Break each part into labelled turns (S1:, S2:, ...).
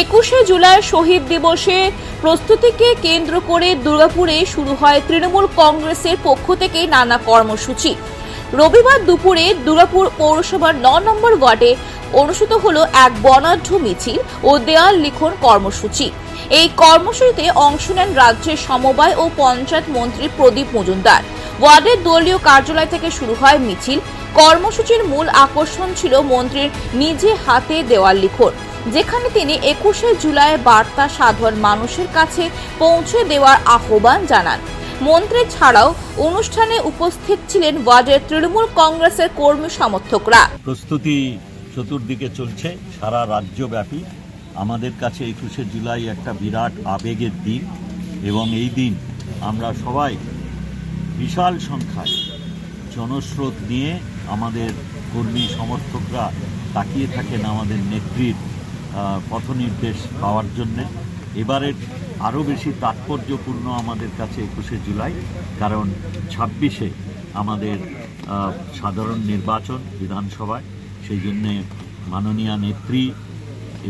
S1: 21শে জুলাই শহীদ দিবসে প্রস্তুতিকে কেন্দ্র করে দুর্গাপুরে শুরু হয় তৃণমূল কংগ্রেসের পক্ষ থেকে নানা কর্মসূচি। রবিবার দুপুরে দুর্গাপুর পৌরসভার ৯ নম্বর ওয়ার্ডে অনুষ্ঠিত হলো এক বর্ণাঢ্য মিছিল ও দেয়াল লিখন কর্মসূচি। এই কর্মসূচিতে অংশ নেন রাজ্যের সমবায় ও পঞ্চায়েত মন্ত্রী প্রদীপ মজুমদার। ওয়ার্ডের দলীয় কার্যালয় থেকে শুরু হয় মিছিল। কর্মসূচির মূল আকর্ষণ ছিল মন্ত্রীর নিজে হাতে দেওয়াল লিখন, যেখানে তিনি 21শে জুলাই বার্তা সাধারণ মানুষের কাছে পৌঁছে দেওয়ার আহ্বান জানান। মন্ত্রী ছাড়াও অনুষ্ঠানে উপস্থিত ছিলেন ওয়ার্ডের তৃণমূল কংগ্রেসের কর্মী সমর্থকরা।
S2: প্রস্তুতি চতুর্দিকে চলছে সারা রাজ্যব্যাপী। আমাদের কাছে 21শে জুলাই একটা বিরাট আবেগের দিন এবং এই দিন আমরা সবাই বিশাল সংখ্যায় জনস্রোত নিয়ে আমাদের কর্মী সমর্থকরা তাকিয়ে থাকেন আমাদের নেত্রীর পথনির্দেশ পাওয়ার জন্যে। এবারের আরও বেশি তাৎপর্যপূর্ণ আমাদের কাছে 21শে জুলাই, কারণ 26শে আমাদের সাধারণ নির্বাচন বিধানসভায়। সেই জন্যে মাননীয় নেত্রী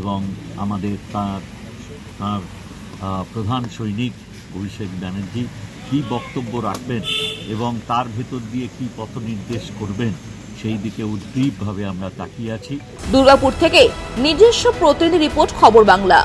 S2: এবং আমাদের তার প্রধান সৈনিক অভিষেক ব্যানার্জি কী বক্তব্য রাখবেন এবং তার ভেতর দিয়ে কী পথ নির্দেশ করবেন সেই দিকে উদ্গ্রীবভাবে আমরা তাকিয়ে আছি।
S1: দুর্গাপুর থেকে নিজস্ব প্রতিনিধি রিপোর্ট, খবর বাংলা।